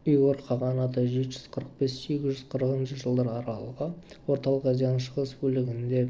ұйғыр қағанаты 745-840 жылдар аралығы орталық Азияның шығыс бөлігінде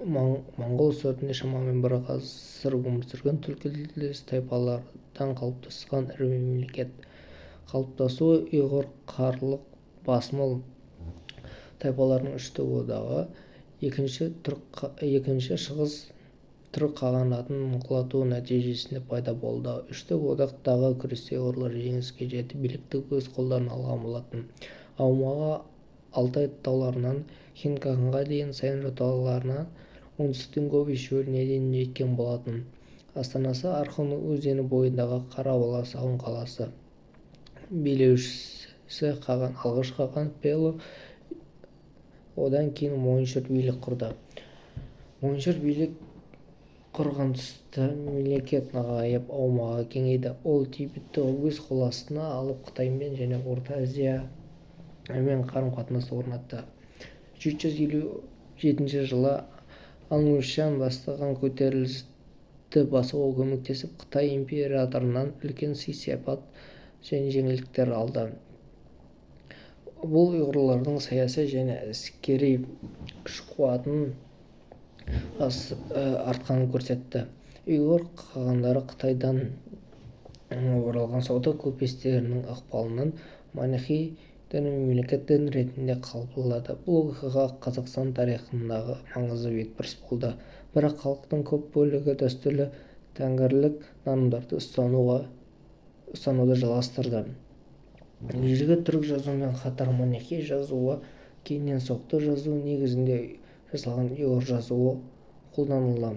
моңғол сортінде шамамен бір ғасыр өмір сүрген түркітілдес тайпалардан қалыптасқан ірі мемлекет. Қалыптасуы ұйғыр қарлық басмал тайпаларының үшті одағы, екінші шығыс түрік қағанатының құлатуы нәтижесінде пайда болды. Үшті одақтағы күресте ұйғырлар жеңіске жетіп, билікті өз қолдарына алған болатын. Аумағы Алтай тауларынан Хинканға дейін, Сайын жоталарынан оңтүстіктен Гоби шөліне дейін жеткен болатын. Астанасы Архон өзені бойындағы Қара Баласағұн қаласы. Билеушісі алғаш Қаған Пело, одан кейін Моншыр билік құрды. Моншыр билік құрған тұста мемлекет нығайып, аумағы кеңейді. Ол Тибетті өз қол астына алып, Қытаймен және Орта Азиямен қарым-қатынас орнатты. 757 жылы Аңушан бастаған көтерілісті басуға көмектесіп, Қытай императорынан үлкен сый-сияпат және жеңілдіктер алды. Бұл ұйғырлардың саяси және әскери күш-қуатының артқанын көрсетті. Ұйғыр қағандары Қытайдан оралған сауда көпестерінің ықпалынан Манихей діні мемлекет дін ретінде қабылдады. Бұл оқиға Қазақстан тарихындағы маңызды бетбұрыс болды. Бірақ халықтың көп бөлігі дәстүрлі тәңірлік нанымдарды ұстануды жалғастырды. Ежелгі түрік жазуымен қатар Манихей жазуы, кейіннен соқты жазу негізінде жасалған ұйғыр жазуы қолданылды.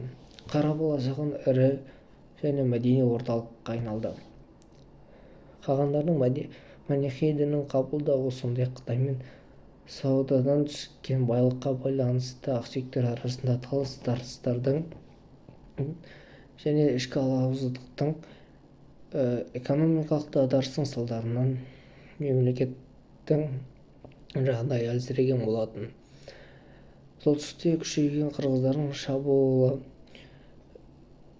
Қара Баласағұн ірі және мәдени орталыққа айналды. Қағандардың Манихей дінін қабылдауы, сондай Қытаймен саудадан түскен байлыққа байланысты ақсүйектер арасында талас-тартыстардың және ішкі алауыздықтың, экономикалық дағдарыстың салдарынан мемлекеттің жағдайы әлсіреген болатын. Солтүстікте күшейген қырғыздардың шабуылы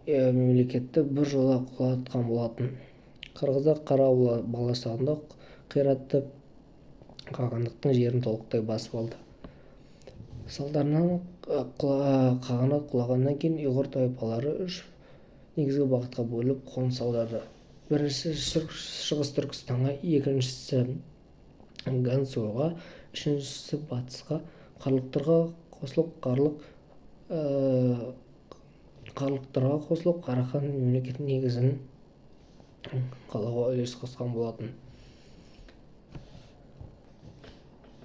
мемлекетті біржола құлатқан болатын. Қырғыздар Қара Баласағұнды қиратып, қағандықтың жерін толықтай басып алды. Салдарынан қағанат құлағаннан кейін ұйғыр тайпалары үш негізгі бағытқа бөліп қоныс аударды. Біріншісі шығыс Түркістанға, екіншісі Гансуға, үшіншісі батысқа. Қарлықтарға қосылып, Қарахан мемлекет негізін қалауға үлес қосқан болатын.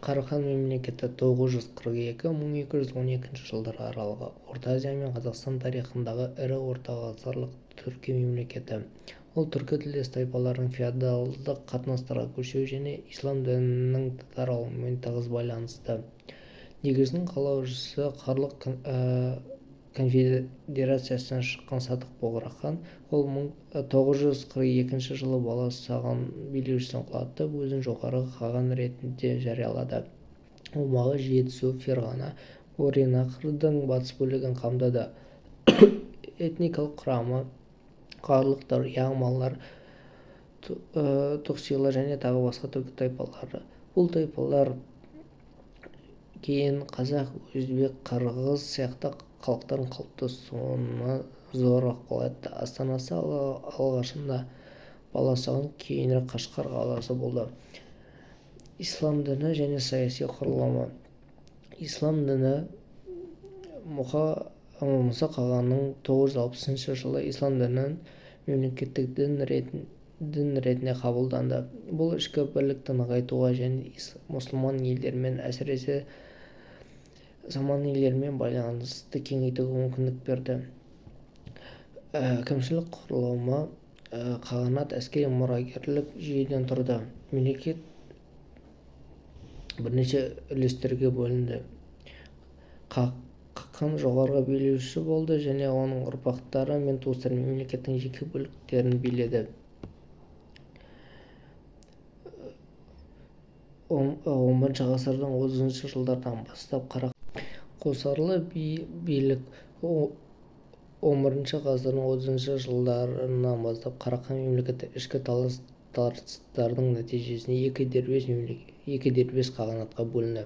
Қарахан мемлекеті 942-1212 жылдар аралығы Орта Азия мен Қазақстан тарихындағы ірі орта ғасырлық түркі мемлекеті. Ол түркі тілдес тайпалардың феодалдық қатынастарға көшуі және ислам дінінің тарауымен тығыз байланысты. Негізінің қалаушысы Қарлық конфедерациясынан шыққан Садық Боғрахан. Ол 942 жылы Баласағұн билеушісін құлатып, өзін жоғары қаған ретінде жариялады. Аумағы Жетісу, Ферғана, Мауреннахрдың батыс бөлігін қамтыды. Этникалық құрамы қарлықтар, яғмалар, тұқсилар және тағы басқа түркі тайпалары. Бұл тайпалар кейін қазақ, өзбек, қырғыз сияқты халықтардың қалыптасуына зор ықпал етті. Астанасы алғашында Баласағұн, кейінірек Қашқар қаласы болды. Ислам діні және саяси құрылымы. Ислам діні Мұса қағанның 960 жылы ислам дінін мемлекеттік дін ретінде қабылданды. Бұл ішкі бірлікті нығайтуға және мұсылман елдермен, әсіресе заман елдермен байланысты кеңейтуге мүмкіндік берді. Әкімшілік құрылымы қағанат әскери мұрагерлік жүйеден тұрды. Мемлекет бірнеше үлестерге бөлінді. Қақан жоғарғы билеуші болды және оның ұрпақтары мен туыстары мемлекеттің жеке бөліктерін биледі. 11 ғасырдың 30 жылдардан бастап Қосарлы билік 11 ғасырдың 30 жылдарынан бастап Қарахан мемлекеті ішкі талас тартыстардың нәтижесінде екі дербес қағанатқа бөлінді.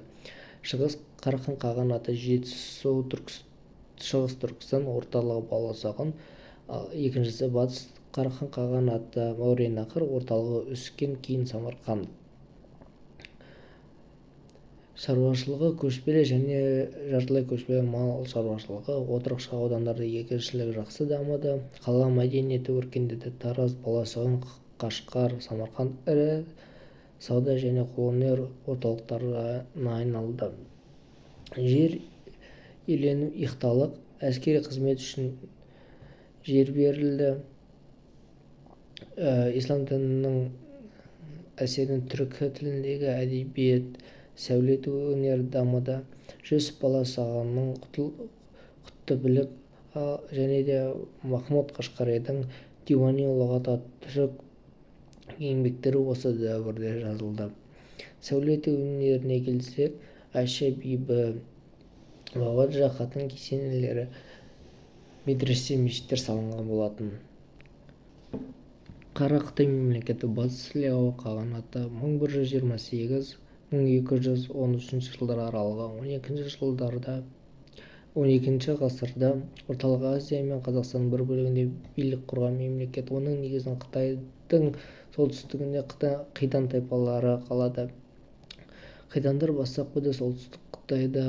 Шығыс Қарахан қағанаты Жетісу шығыс Түркістан орталығы Баласағұн, екіншісі батыс Қарахан қағанаты Мауреннахр орталығы Үскен, кейін Самарқанд. Шаруашылығы көшпелі және жартылай көшпелі мал шаруашылығы, отырықшы аудандарда егіншілік жақсы дамыды. Қала мәдениеті өркендеді. Тараз, Баласағұн, Қашқар, Самарқанд ірі сауда және қолөнер орталықтарына айналды. Жер иелену ықталық, әскери қызмет үшін жер берілді. Ислам дінінің әсерінен түркі тіліндегі әдебиет, сәулет өнері дамыды. Жүсіп Баласағұнның Құттыбілік және де Махмұд Қашқаридың Диуани лұғат түрік еңбектері осы дәуірде жазылды. Сәулет өнеріне келсек, Айша бибі, Бабаджа хатын кесенелері, медресе, мешіттер салынған болатын. Қара Қытай мемлекеті Батыс Ляо қағанаты 1128-1213 жылдар аралығы 12 ғасырда Орталық Азия мен Қазақстанның бір бөлігінде билік құрған мемлекет. Оның негізін Қытайдың солтүстігінде қидан тайпалары қалады. Қидандар бастапқыда солтүстік Қытайда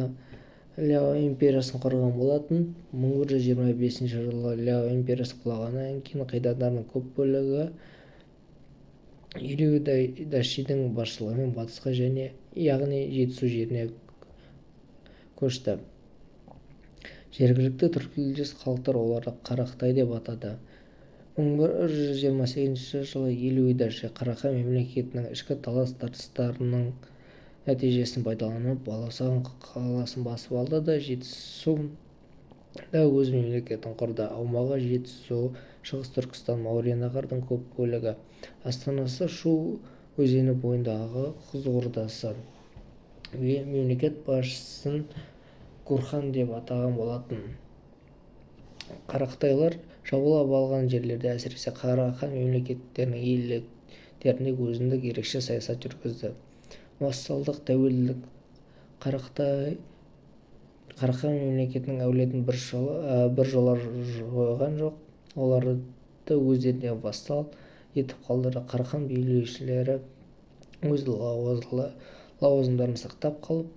Ляо империясын құрған болатын. 1125 жылы Ляо империясы құлағаннан кейін қидандардың көп бөлігі Илю Дашидің басшылығымен батысқа және яғни Жетісу жеріне көшті. Жергілікті түркілес халықтар оларды Қара Қытай деп атады. 1128 жылы Илю Даши Қарахан мемлекетінің ішкі талас-тартыстарының нәтижесін пайдаланып Баласағұн қаласын басып алды да Жетісу да өз мемлекетін құрды. Аумағы Жетісу, шығыс Түркістан, Мауреннахрдың көп бөлігі. Астанасы Шу өзені бойындағы Құз ордасы. Мемлекет басшысын Гурхан деп атаған болатын. Қарақытайлар жаулап алған жерлерде, әсіресе Қарахан мемлекеттерінің иеліктерінде өзіндік ерекше саясат жүргізді. Вассалдық тәуелділік. Қарахан мемлекетінің әулетін бір жола жойған жоқ, оларды өздеріне вассал етіп қалдырды. Қарахан билеушілері өз лауазымдарын сақтап қалып,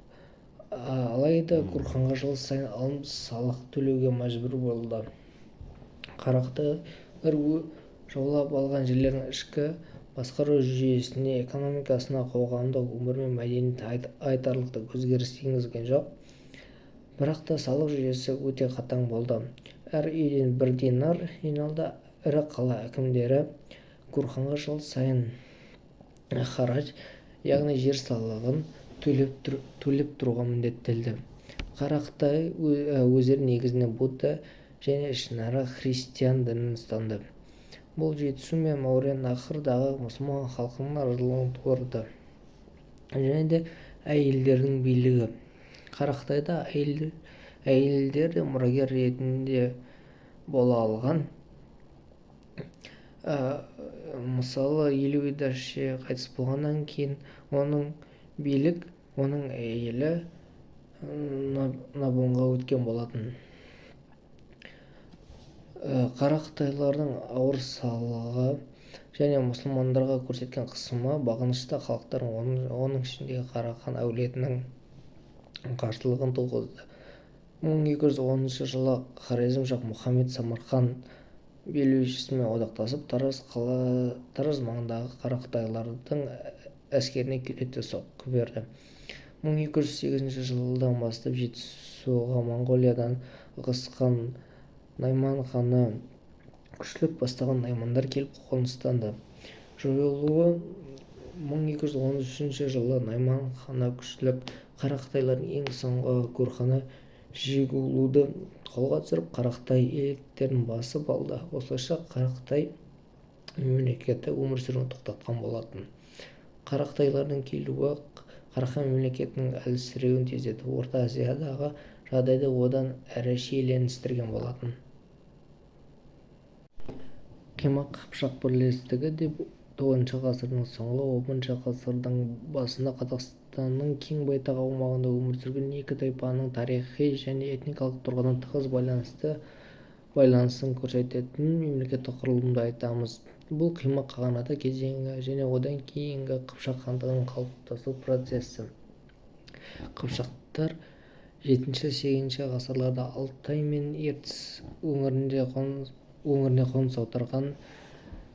алайда Гурханға жыл сайын алым-салық төлеуге мәжбүр болды. Қарақытайлар жаулап алған жерлердің ішкі басқару жүйесіне, экономикасына, қоғамдық өмір мен мәдениетіне айтарлықтай өзгеріс енгізген жоқ. Бірақ та салық жүйесі өте қатаң болды. Әр үйден 1 динар жиналды. Ірі қала әкімдері Гурханға жыл сайын харадж, яғни жер салығын төлеп тұруға міндеттелді. Қара Қытай өздері негізінен Будда және ішінара христиан дінін ұстанды. Бұл Жетісу мен Мауреннахрдағы мұсылман халқының наразылығын тудырды. Және де әйелдердің билігі. Қара Қытайда әйелдер де мұрагер ретінде бола алған. Мысалы, Илю Даши қайтыс болғаннан кейін оның әйелі Набонға өткен болатын. Қара Қытайлардың ауыр салығы және мұсылмандарға көрсеткен қысымы бағынышты халықтардың, оның ішіндегі Қарахан әулетінің қарсылығын туғызды. 1210 жылы Хорезм-Шах Мұхаммед Самарқан билеушісімен одақтасып, Тараз маңындағы Қарақытайлардың әскеріне күйрете соққы берді. 1208 жылдан бастап Жетісуға Монғолиядан ығысқан Найман ханы күшлік бастаған наймандар келіп қоныстанды. Жойылуы 1213 жылы Найман ханы күшлік Қарақытайлардың ең соңғы Гурханы Жигулуды қолға түсіріп, Қарақытай иеліктерін басып алды. Осылайша Қарақытай мемлекеті өмір сүруін тоқтатқан болатын. Қарақытайлардың келуі Қарахан мемлекетінің әлсіреуін тездетіп, Орта Азиядағы жағдайды одан әрі шиеленістірген болатын. Қимақ Қыпшақ бірлестігі деп ғасырдың соңы 10-ғасырдың басында Қазақстанның кең байтақ аумағында өмір сүрген екі тайпаның тарихи және этникалық тұрғыдан тығыз байланысын көрсететін мемлекеттік құрылымды айтамыз. Бұл қимақ қағанаты кезеңі және одан кейінгі Қыпшақ хандығының қалыптасу процесі. Қыпшақтар 7-8 ғасырларда Алтай мен Ертіс өңіріне қоныс аударған.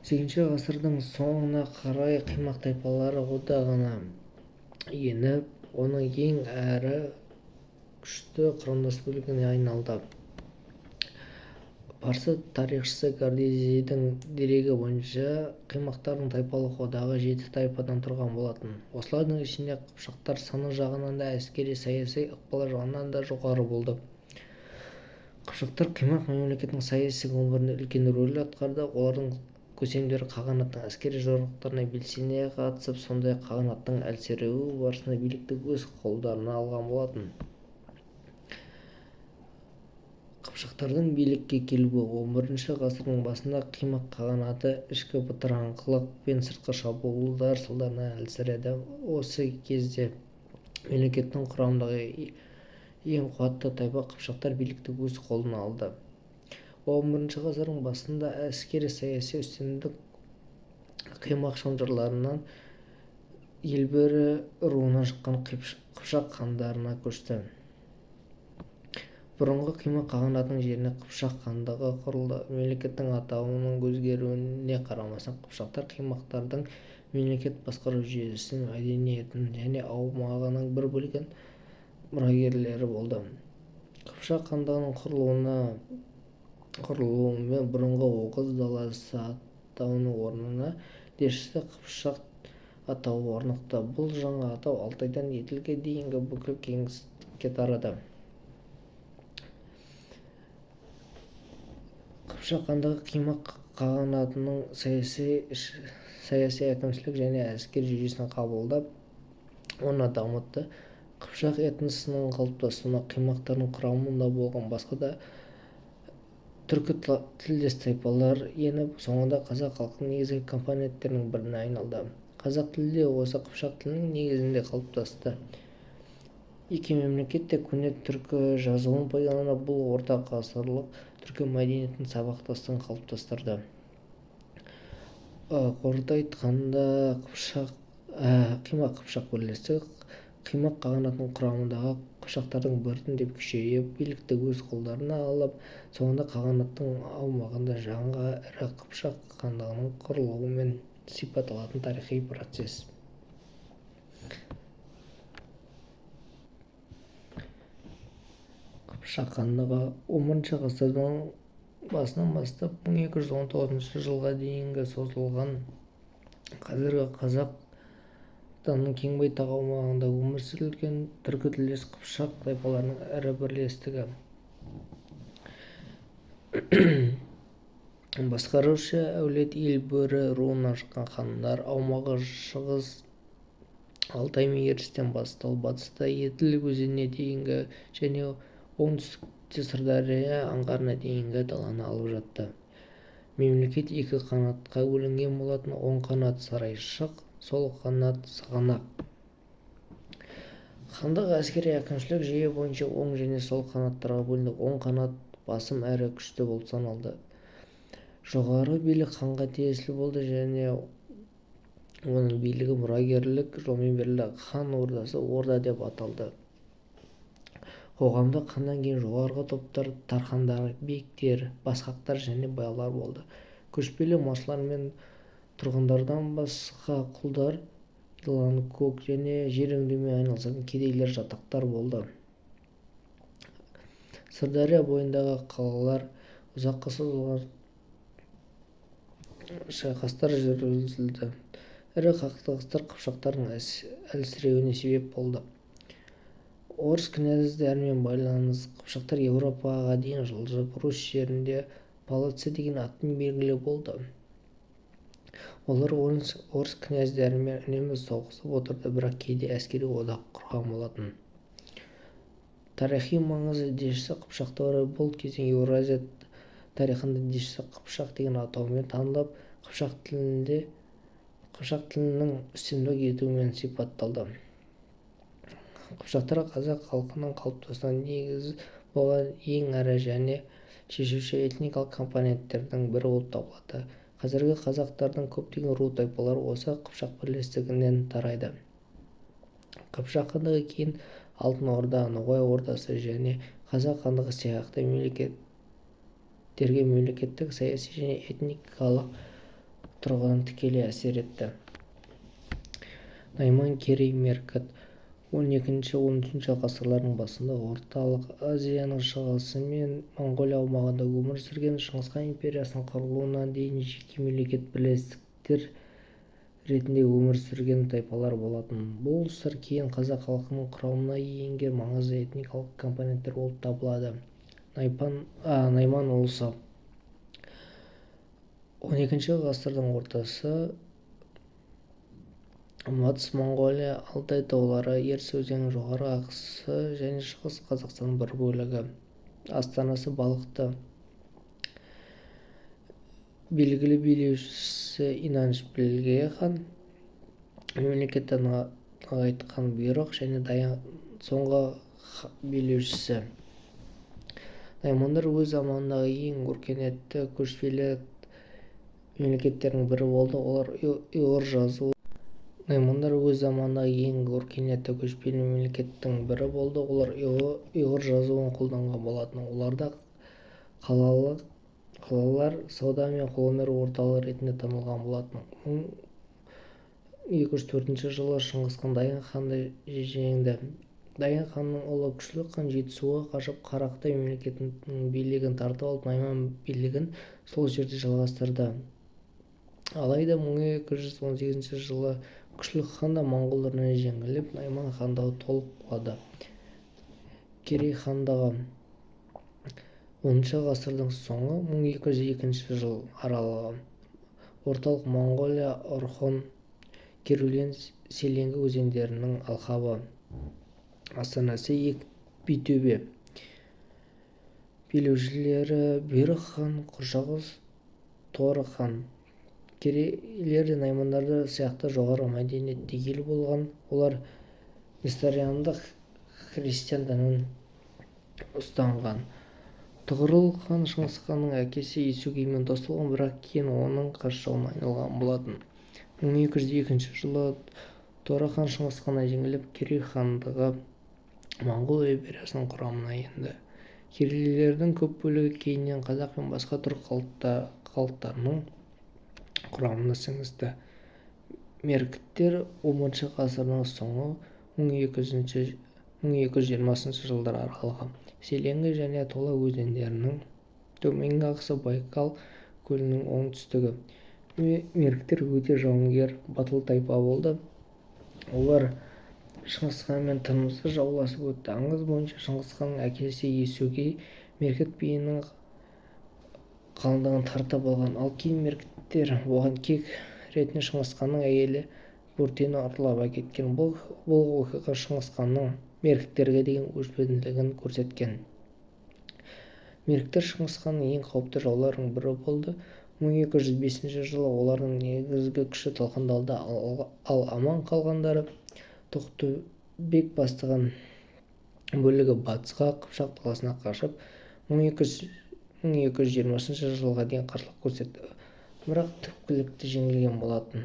8 ғасырдың соңына қарай қимақ тайпалары одағына еніп, оның ең әрі күшті құрамдас бөлігіне айналды. Парсы тарихшысы Гордезийдің дерегі бойынша қимақтардың тайпалық одағы 7 тайпадан тұрған болатын. Осылардың ішінде қыпшақтар саны жағынан да әскери-саяси ықпалы жағынан да жоғары болды. Қыпшақтар қимақ мемлекетінің саяси өмірінде үлкен рөл атқарды. Олардың көсемдері қағанаттың әскери жорықтарына белсене қатысып, сондай-ақ қағанаттың әлсіреуі барысында билікті өз қолдарына алған болатын. Қыпшақтардың билікке келуі 11 ғасырдың басында қимақ қағанаты ішкі бытыраңқылық пен сыртқы шабуылдар салдарынан әлсіреді. Осы кезде мемлекеттің құрамындағы ең қуатты тайпа қыпшақтар билікті өз қолына алды. 11 ғасырдың басында әскери-саяси үстемдік қимақ шонжарларынан Елбөрі руынан шыққан Қыпшақ хандарына көшті. Бұрынғы қимақ қағанатының жеріне Қыпшақ хандығы құрылды. Мемлекеттің атауының өзгеруіне қарамастан, Қыпшақтар қимақтардың мемлекет басқару жүйесін, мәдениетін және аумағының бір бөлігін мұрагерлері болды. Қыпшақ хандығының құрылуымен бұрынғы Оғыз даласы атауының орнына Дешті Қыпшақ атауы орнықты. Бұл жаңа атау Алтайдан Еділге дейінгі бүкіл кеңістікке тарады. Қыпшақ хандығы қимақ қағанатының саяси, әкімшілік және әскери жүйесін қабылдап, оны дамытты. Қыпшақ этносының қалыптасуына қимақтардың құрамында болған басқа да түркі тілдес тайпалар еніп, соңында қазақ халқының негізгі компоненттерінің біріне айналды. Қазақ тілі де осы Қыпшақ тілінің негізінде қалыптасты. Екі мемлекет те көне түркі жазуын пайдаланып, бұл орта ғасырлық түркі мәдениетін сабақтастығын қалыптастырды. Қорыта айтқанда, қимақ Қыпшақ бірлестігі қимақ қағанатының құрамындағы қыпшақтардың біртіндеп күшейіп, билікті өз қолдарына алып, соңында қағанаттың аумағында жаңа ірі Қыпшақ хандығының құрылуымен сипатталатын тарихи процесс. Қыпшақ хандығы 10 ғасырдың басынан бастап 1219 жылға дейінгі созылған қазіргі Қазақстанның кең байтақ аумағында өмір сүрген түркі тілдес Қыпшақ тайпаларының ірі бірлестігі. Басқарушы әулет Елбөрі руынан шыққан хандар аумағы шығыс Алтай мен Ертістен басталып, батыста Еділ өзеніне дейінгі және оңтүстікте Сырдария аңғарына дейінгі даланы алып жатты. Мемлекет екі қанатқа бөлінген болатын: оң қанат сарайшық, сол қанат сығанақ. Хандық әскери әкімшілік жүйе бойынша оң және сол қанаттарға бөлінді. Оң қанат басым әрі күшті болып саналды. Жоғары билік ханға тиесілі болды және оның билігі мұрагерлік жолмен берілді. Хан ордасы орда деп аталды. Қоғамда ханнан кейін жоғарғы топтар тархандар, бектер, басқақтар және байлар болды. Көшпелі малшылар мен тұрғындардан басқа құлдар, илан-көк және жер өңдеумен айналысатын кедейлер, жатақтар болды. Сырдария бойындағы қалалар ұзаққа созылған шайқастар жүргізілді. Ірі қақтығыстар Қыпшақтардың әлсіреуіне себеп болды. Орыс князьдерімен байланыс. Қыпшақтар Еуропаға дейін жылжып, Русь жерінде Полоцк деген атпен белгілі болды. Олар орыс князьдерімен үнемі соғысып отырды, бірақ кейде әскери одақ құрған болатын. Тарихи маңызы: Дешті Қыпшақтары бұл кезең Еуразия тарихында Дешті Қыпшақ деген атаумен танылып, Қыпшақ тілінде қыпшақ тілінің үстемдік етуімен сипатталды. Қыпшақтар қазақ халқының қалыптасуына негіз болған ең ірі және шешуші этникалық компоненттердің бірі болып табылады. Қазіргі қазақтардың көптеген ру-тайпалары осы Қыпшақ бірлестігінен тарайды. Қыпшақ хандығы кейін Алтын Орда, Ноғай ордасы және Қазақ хандығы сияқты мемлекеттерге мемлекеттік, саяси және этникалық тұрғыдан тікелей әсер етті. Найман, Керей, Меркіт 12-13 ғасырлардың басында Орталық Азияның шығысы мен Моңғолия аумағында өмір сүрген. Шыңғысхан империясының құрылуына дейін жеке мемлекет бірлестіктер ретінде өмір сүрген тайпалар болатын. Бұл ұлыстар кейін қазақ халқының құрамына енген маңызды этникалық компоненттер болып табылады. Найман ұлысы 12 ғасырдың ортасы Батыс Моңғолия, Алтай таулары, Ертіс өзенінің жоғары ағысы және шығыс Қазақстанның бір бөлігі. Астанасы Балықты. Белгілі билеушісі Инанш Білге хан, мемлекетті нығайтқан бұйрық және Даян соңғы билеушісі. Наймандар өз заманындағы ең өркениетті көшпелі мемлекеттердің бірі болды. Олар ұйғыр жазуы Наймандар өз заманындағы ең өркениетті көшпелі мемлекеттің бірі болды. Олар ұйғыр жазуын қолданған болатын. Оларда қалалар сауда мен қолөнер орталығы ретінде танылған болатын. 1204 жылы Шыңғысхан Даян ханды жеңді. Даян ханның ұлы Күшлік хан Жетісуға қашып, Қарақтай мемлекетінің билігін тартып алып, Найман билігін сол жерде жалғастырды. Алайда 1218 жылы Күшлік хан да моңғолдардан жеңіліп, Найман хандығы толық құлады. Керей хандығы 10 ғасырдың соңы 1202 жыл аралығы. Орталық Моңғолия, Орхон, Керулен, Селенгі өзендерінің алқабы. Астанасы Битөбе. Билеушілері Бұйрық хан, Құршағұз, Торы хан. Керейлер наймандар сияқты жоғары мәдениетті ел болған. Олар несториандық христиан дінін ұстанған. Тұғырыл хан Шыңғысханның әкесі Есугеймен дос болған, бірақ кейін оның қас жауына айналған болатын. 1202 жылы Торы хан Шыңғысханнан жеңіліп, Керей хандығы Моңғол империясының құрамына енді. Керейлердің көп бөлігі кейіннен қазақ пен басқа түрік халықтарының құрамына сіңісті. Меркіттер 10 ғасырдың соңы 1220 жылдар аралығы. Селенгі және Тола өзендерінің төменгі ағысы Байкал көлінің оңтүстігі. Меркіттер өте жауынгер, батыл тайпа болды. Олар Шыңғысханмен тынымсыз жауласып өтті. Аңыз бойынша Шыңғысханның әкесі Есугей Меркіт биінің қалыңдығын тартып алған, ал кейін меркіттер оған кек ретінде Шыңғысханның әйелі Бөртені ұрлап әкеткен. Бұл оқиға Шыңғысханның меркіттерге деген өшпенділігін көрсеткен. Меркіттер Шыңғысханның ең қауіпті жауларының бірі болды. 1205 жылы олардың негізгі күші талқандалды, ал аман қалғандары Тоқтөбек бастаған бөлігі батысқа Қыпшақ даласына қашып, 1220 жылға дейін қарсылық көрсетті, бірақ түпкілікті жеңілген болатын.